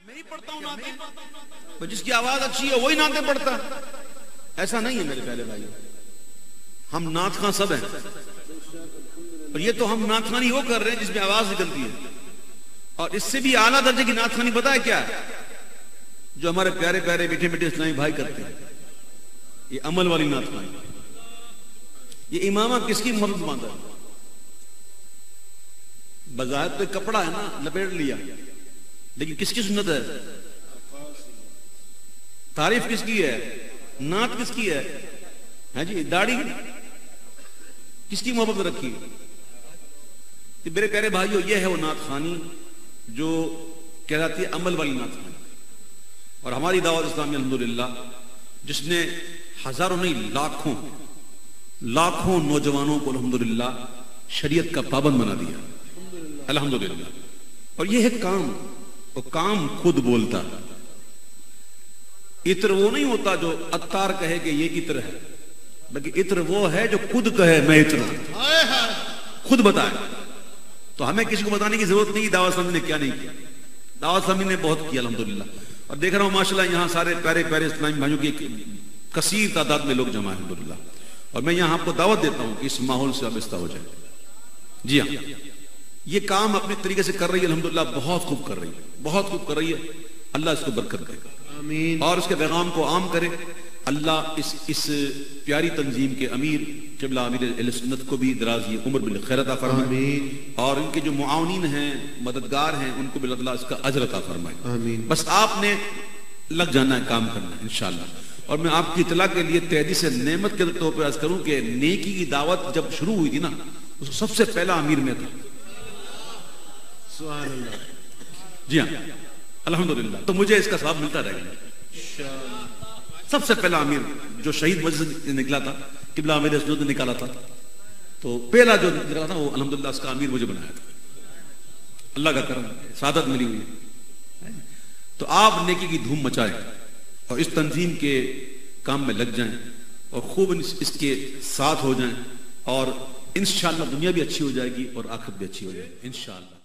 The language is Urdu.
میں ہی پڑھتا ہوں نعتیں، جس کی آواز اچھی ہے وہی نعتیں پڑھتا ہے. ایسا نہیں ہے میرے پہلے بھائی، ہم نعت خواں سب ہیں، اور یہ تو ہم نعت خوانی وہ کر رہے ہیں جس میں آواز نکلتی ہے. اور اس سے بھی اعلیٰ درجے کی نعت خوانی پتہ ہے کیا ہے؟ جو ہمارے پیارے پیارے میٹھے میٹھے اسلامی بھائی کرتے ہیں، یہ عمل والی نعت خوانی. یہ امامہ کس کی محبت مانتا ہے؟ بظاہر تو کپڑا ہے نا، لپیٹ لیا، لیکن کس کی سنت ہے؟ تعریف کس کی ہے؟ نعت کس کی ہے جی؟ داڑھی کس کی محبت رکھی؟ میرے پیارے بھائیو، یہ ہے وہ نعت خوانی جو کہلاتی ہے عمل والی نعت خوانی. اور ہماری دعوت اسلامی الحمدللہ جس نے ہزاروں نہیں لاکھوں نوجوانوں کو الحمدللہ شریعت کا پابند بنا دیا الحمدللہ. اور یہ ہے کام، وہ کام خود بولتا. عطر وہ نہیں ہوتا جو عطار کہے کہ یہ عطر ہے، بلکہ عطر وہ ہے جو خود کہے میں عطر ہوں، خود بتائے. تو ہمیں کسی کو بتانے کی ضرورت نہیں دعوت اسلامی نے کیا نہیں کیا. دعوت اسلامی نے بہت کیا الحمدللہ. اور دیکھ رہا ہوں ماشاءاللہ یہاں سارے پیارے پیارے اسلامی بھائیوں کی ایک کثیر تعداد میں لوگ جمع ہیں الحمدللہ. اور میں یہاں آپ کو دعوت دیتا ہوں کہ اس ماحول سے وابستہ ہو جائے. جی ہاں، یہ کام اپنے طریقے سے کر رہی ہے الحمدللہ، بہت خوب کر رہی ہے، بہت خوب کر رہی ہے. اللہ اس کو برکت دے آمین. اور اس کے پیغام کو عام کرے. اللہ اس پیاری تنظیم کے امیر قبلہ امیر اہل سنت کو بھی درازی عمر بالخیر عطا فرمائے، اور ان کے جو معاونین ہیں، مددگار ہیں، ان کو بھی اللہ اس کا اجر عطا فرمائے. آمین. بس آپ نے لگ جانا ہے، کام کرنا ہے انشاءاللہ. اور میں آپ کی اطلاع کے لیے تہدی سے نعمت کے طور پر عرض کروں کہ نیکی کی دعوت جب شروع ہوئی تھی نا، اس سب سے پہلا امیر میں تھا. سبحان اللہ. جی ہاں الحمدللہ. تو مجھے اس کا ثواب ملتا رہے گا. سب سے پہلا امیر جو شہید مسجد نکلا تھا، قبلہ امیر سنت نے نکالا تھا، تو پہلا جو نکلا تھا وہ الحمدللہ اس کا امیر مجھے بنایا تھا. اللہ کا کرم، سعادت ملی ہوئی ہے. تو آپ نیکی کی دھوم مچائیں اور اس تنظیم کے کام میں لگ جائیں اور خوب اس کے ساتھ ہو جائیں، اور انشاءاللہ دنیا بھی اچھی ہو جائے گی اور آخرت بھی اچھی ہو جائے گی انشاءاللہ.